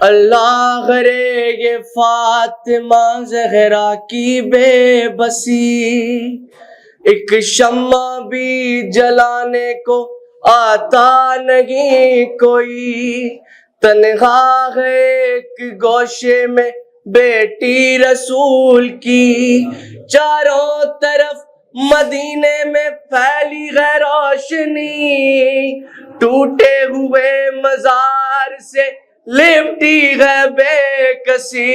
اللہ غرے یہ فاطمہ زہرا کی بے بسی، ایک شمع بھی جلانے کو آتا نہیں کوئی، تنہا ہے ایک گوشے میں بیٹی رسول کی، چاروں طرف مدینے میں پھیلی ہے روشنی، ٹوٹے ہوئے مزار سے لپٹی ہے بے کسی،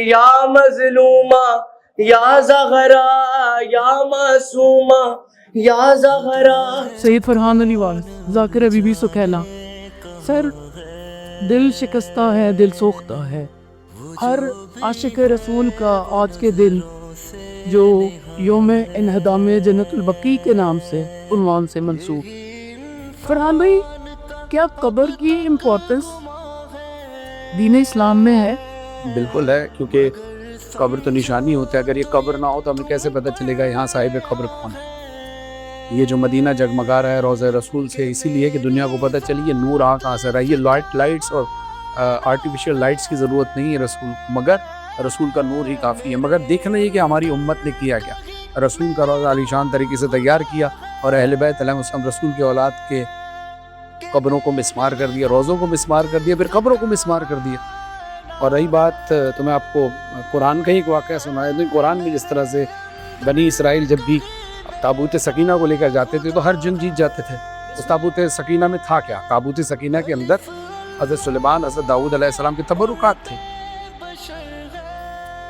یا مظلومہ یا زہرا یا معصومہ یا زہرا۔ سید فرحان علی وارث، ذاکر بی بی سکینہ۔ سر، دل شکستہ ہے، دل سوختہ ہے، ہر عاشق رسول کا آج کے دن جو یوم انہدام جنت البقیع کے نام سے عنوان سے منسوب۔ فرحان بھائی، کیا قبر کی امپورٹنس دین اسلام میں ہے؟ بالکل ہے، کیونکہ قبر تو نشانی ہوتا ہے، اگر یہ قبر نہ ہو تو ہمیں کیسے پتہ چلے گا یہاں صاحب قبر کون ہے؟ یہ جو مدینہ جگمگا رہا ہے روضہ رسول سے، اسی لیے کہ دنیا کو پتہ چلی یہ نور کہاں سے رہا ہے۔ یہ لائٹس اور آرٹیفیشل لائٹس کی ضرورت نہیں ہے رسول، مگر رسول کا نور ہی کافی ہے۔ مگر دیکھنا یہ کہ ہماری امت نے کیا کیا، رسول کا روضہ عالی شان طریقے سے تیار کیا، اور اہل بیت علیہ السلام رسول کے اولاد کے قبروں کو مسمار کر دیا، روضوں کو مسمار کر دیا، پھر قبروں کو مسمار کر دیا۔ اور رہی بات، تو میں آپ کو قرآن کا ہی ایک واقعہ سنایا دوں۔ قرآن میں جس طرح سے بنی اسرائیل جب بھی تابوت سکینہ کو لے کر جاتے تھے تو ہر جنگ جیت جاتے تھے۔ اس تابوت سکینہ میں تھا کیا؟ تابوت سکینہ کے اندر حضرت سلیمان، حضرت داؤد علیہ السلام کے تبرکات تھے،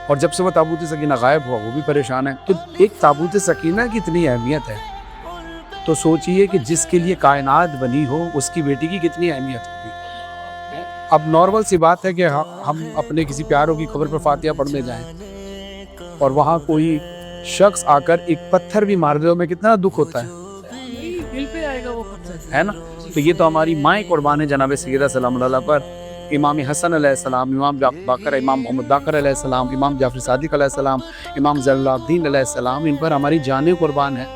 اور جب سے وہ تابوت سکینہ غائب ہوا وہ بھی پریشان ہے۔ تو ایک تابوت سکینہ کی اتنی اہمیت ہے تو سوچئے کہ جس کے لیے کائنات بنی ہو اس کی بیٹی کی کتنی اہمیت ہوگی۔ اب نارمل سی بات ہے کہ ہم اپنے کسی پیاروں کی قبر پر فاتحہ پڑھنے جائیں اور وہاں کوئی شخص آ کر ایک پتھر بھی مار دے، میں کتنا دکھ ہوتا ہے، دل پہ آئے گا وہ پتھر، ہے نا؟ تو یہ تو ہماری مائیں قربان ہے جناب سیدہ سلام اللہ پر، امام حسن علیہ السلام، امام باقر، امام محمد باقر علیہ السلام، امام جعفر صادق علیہ السلام، امام زین العابدین علیہ السلام، ان پر ہماری جانیں قربان ہیں۔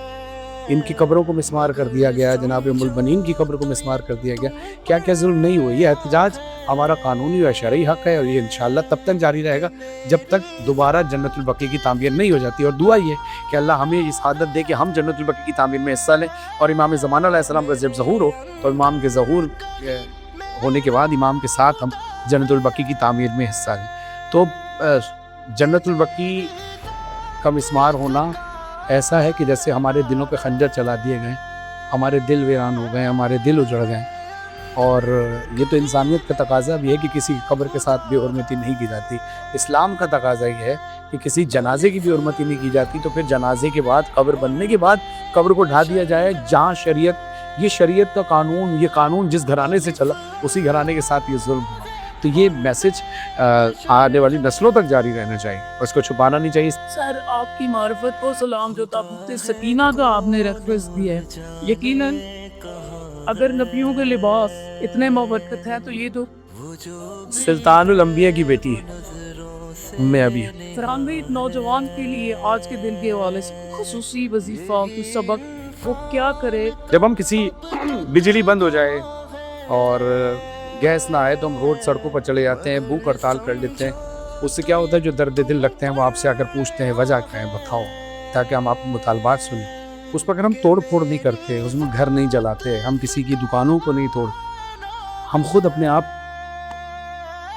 ان کی قبروں کو مسمار کر دیا گیا، جناب ام البنین کی قبر کو مسمار کر دیا گیا۔ کیا کیا ظلم نہیں ہوئے؟ یہ احتجاج ہمارا قانونی اور شرعی حق ہے، اور یہ انشاءاللہ تب تک جاری رہے گا جب تک دوبارہ جنت البقیع کی تعمیر نہیں ہو جاتی۔ اور دعا یہ کہ اللہ ہمیں اس عادت دے کہ ہم جنت البقیع کی تعمیر میں حصہ لیں، اور امام زمانہ علیہ السلام کا جب ظہور ہو تو امام کے ظہور ہونے کے بعد امام کے ساتھ ہم جنت البقیع کی تعمیر میں حصہ لیں۔ تو جنت البقیع کا مسمار ہونا ایسا ہے کہ جیسے ہمارے دلوں پہ خنجر چلا دیے گئے، ہمارے دل ویران ہو گئے، ہمارے دل اجڑ گئے۔ اور یہ تو انسانیت کا تقاضا بھی ہے کہ کسی قبر کے ساتھ بے حرمتی نہیں کی جاتی۔ اسلام کا تقاضا یہ ہے کہ کسی جنازے کی بے حرمتی نہیں کی جاتی، تو پھر جنازے کے بعد، قبر بننے کے بعد قبر کو ڈھا دیا جائے، جہاں شریعت کا قانون، یہ قانون جس گھرانے سے چلا اسی گھرانے کے ساتھ یہ ظلم ہوا۔ تو یہ میسج آنے والی نسلوں تک جاری رہنا چاہیے، اور اس کو چھپانا نہیں چاہیے۔ سر، آپ کی معرفت کو سلام، جو تابوت سکینہ کا آپ نے ریفرنس دیا ہے، یقیناً اگر نبیوں کے لباس اتنے مبرکت ہیں تو یہ تو سلطان الانبیاء کی بیٹی ہے میں ابھی۔ فرحان بھائی، نوجوان کے لیے آج کے دن کے حوالے سے خصوصی وظیفہ، کوئی سبق وہ کیا کرے؟ جب ہم کسی بجلی بند ہو جائے اور گیس نہ آئے تو ہم روڈ سڑکوں پر چلے جاتے ہیں، بھوک ہڑتال کر لیتے ہیں۔ اس سے کیا ہوتا ہے، جو درد دل لگتے ہیں وہ آپ سے آ کر پوچھتے ہیں وجہ کیا ہے بتاؤ، تاکہ ہم آپ کے مطالبات سنیں۔ اس پر اگر ہم توڑ پھوڑ نہیں کرتے، اس میں گھر نہیں جلاتے، ہم کسی کی دکانوں کو نہیں توڑتے، ہم خود اپنے آپ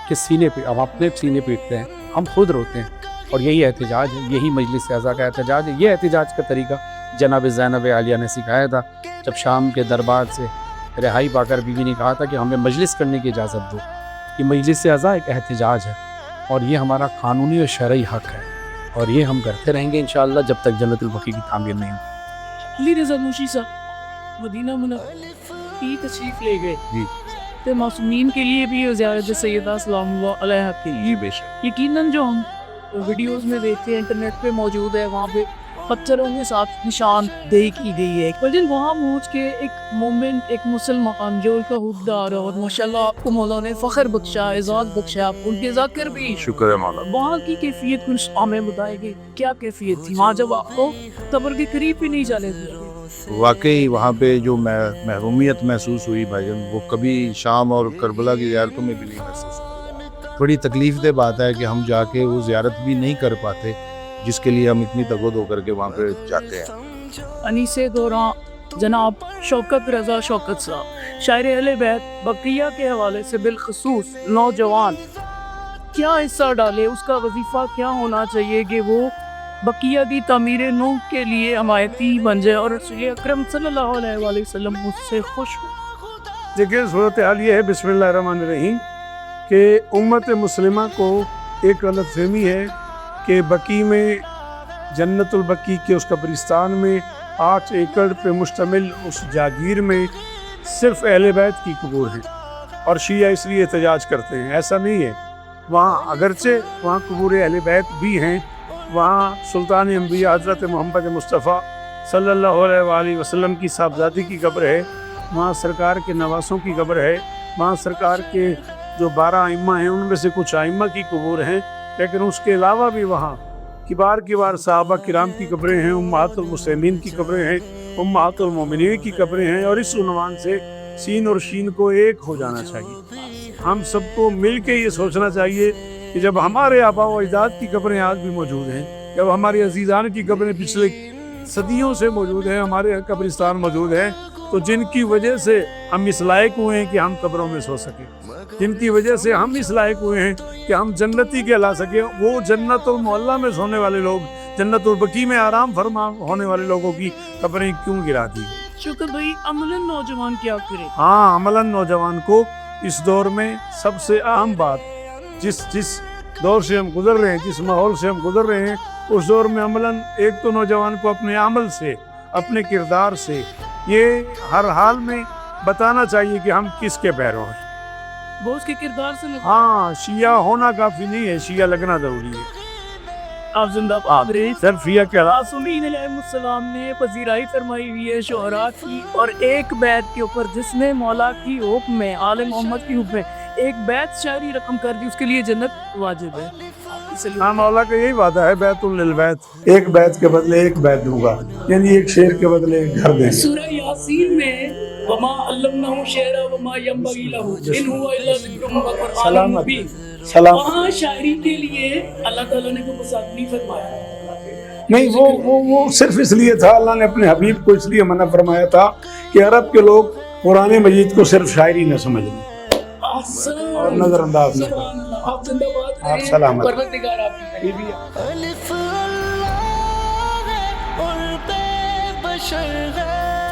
کے سینے پہ، ہم اپنے سینے پیٹتے ہیں، ہم خود روتے ہیں۔ اور یہی احتجاج ہے، یہی مجلس اعضاء کا احتجاج ہے۔ یہ احتجاج کا طریقہ جناب زینب عالیہ نے سکھایا تھا، جب شام کے دربار سے رہائی پا کر بیوی نے کہا تھا کہ ہمیں مجلس کرنے کی اجازت دو۔ یہ مجلس اعضاء ایک احتجاج ہے، اور یہ ہمارا قانونی اور شرعی حق ہے، اور یہ ہم کرتے رہیں گے انشاءاللہ جب تک جنت البقیع کی تعمیر نہیں ہوگی۔ علی رضا نوشی صاحب مدینہ منورہ کی تشریف لے گئے، جی، تو معصومین کے لیے بھی زیارت سیدہ سلام اللہ علیہ کے لیے بے شک یقیناً جو ہم ویڈیوز میں دیکھتے ہیں، انٹرنیٹ پہ موجود ہے، وہاں پہ پتھروں کے ساتھ نشان دہی کی گئی ہے، لیکن وہاں پہنچ کے ایک مومنٹ، ایک مسلمان جو ان کا حقدار ہے، اور ماشاءاللہ آپ کو مولا نے فخر بخشا، اعزاز بخشا، آپ ان کے ذاکر بھی، شکر ہے مولا۔ وہاں کی کیفیت کچھ ہمیں بتائے گی، کیا کیفیت تھی وہاں جب آپ کو قبر کے قریب بھی نہیں جانے دیا گیا؟ واقعی وہاں پہ جو محرومیت محسوس ہوئی بھائی جان وہ کبھی شام اور کربلا کی زیارتوں میں بھی نہیں محسوس ہوئی. بڑی تکلیف دہ بات ہے کہ ہم جا کے وہ زیارت بھی نہیں کر پاتے جس کے لیے ہم اتنی تگود ہو کر کے وہاں پہ جاتے ہیں. انیس دوراں جناب شوکت رضا شوکت صاحب شاعر اہل بیت بقیہ کے حوالے سے بالخصوص نوجوان کیا حصہ ڈالے, اس کا وظیفہ کیا ہونا چاہیے کہ وہ بقیہ کی تعمیر نو کے لیے حمایتی بن جائے اور رسول اکرم صلی اللہ علیہ وآلہ وسلم اس سے خوش ہو. دیکھیں صورتحال یہ ہے بسم اللہ الرحمن الرحیم کہ امت مسلمہ کو ایک غلط فہمی ہے کہ بقی میں جنت البقی کے اس قبرستان میں 8 ایکڑ پہ مشتمل اس جاگیر میں صرف اہل بیت کی قبور ہیں اور شیعہ اس لیے احتجاج کرتے ہیں. ایسا نہیں ہے. وہاں اگرچہ وہاں قبور اہل بیت بھی ہیں, وہاں سلطان انبیاء حضرت محمد مصطفیٰ صلی اللہ علیہ وآلہ وسلم کی صاحبزادی کی قبر ہے, وہاں سرکار کے نواسوں کی قبر ہے, وہاں سرکار کے جو 12 ائمہ ہیں ان میں سے کچھ ائمہ کی قبور ہیں, لیکن اس کے علاوہ بھی وہاں کبار صحابہ کرام کی قبریں ہیں, امہات المسلمین کی قبریں ہیں, امہات المومنین کی قبریں ہیں. اور اس عنوان سے سین اور شین کو ایک ہو جانا چاہیے. ہم سب کو مل کے یہ سوچنا چاہیے کہ جب ہمارے آباء و اجداد کی قبریں آج بھی موجود ہیں, جب ہماری عزیزان کی قبریں پچھلے صدیوں سے موجود ہیں, ہمارے قبرستان موجود ہیں, تو جن کی وجہ سے ہم اس لائق ہوئے ہیں کہ ہم قبروں میں سو سکیں, جن کی وجہ سے ہم اس لائق ہوئے ہیں کہ ہم جنتی کہلا سکیں, وہ جنت المعلا میں سونے والے لوگ, جنت البقی میں آرام فرما ہونے والے لوگوں کی قبریں کیوں گرا دی؟ شکر بھائی عملاً نوجوان کیا کرے؟ ہاں, عملاً نوجوان کو اس دور میں سب سے اہم بات, جس دور سے ہم گزر رہے ہیں, جس ماحول سے ہم گزر رہے ہیں, اس دور میں عملاً ایک تو نوجوان کو اپنے عمل سے, اپنے کردار سے یہ ہر حال میں بتانا چاہیے کہ ہم کس کے پیرو ہیں. وہ اس کے کردار سے ہاں, شیعہ ہونا کافی نہیں ہے, شیعہ لگنا ضروری ہے. آپ زندہ باد رہے. صرف شیعہ کیا معصومین علیہ السلام نے پذیرائی فرمائی ہوئی ہے شعراء کی, اور ایک بیت کے اوپر جس نے مولا کی حکم میں, آل محمد کی حکم میں ایک بیت شاعری رقم کر دی, اس کے لیے جنت واجب ہے. ہاں, مولا کا یہی وعدہ ہے, بیت للبیت, ایک بیت کے بدلے ایک بیت دوں گا, یعنی ایک شعر کے بدلے ایک گھر دیں. سورہ یاسین میں وما علمناه شعرا وما ينبغي له ان هو الا ذکر وقرآن مبین, وہاں شاعری کے لیے اللہ تعالیٰ نے کوئی مساق نہیں فرمایا. نہیں, وہ صرف اس لیے تھا, اللہ نے اپنے حبیب کو اس لیے منع فرمایا تھا کہ عرب کے لوگ قرآن مجید کو صرف شاعری نہ سمجھ لیں اور نظر انداز نہ کریں. آپ زندہ باد رہے. آپ سلامت. پروردگار آپ کی الف اللہ ہے اور بے بشر ہے.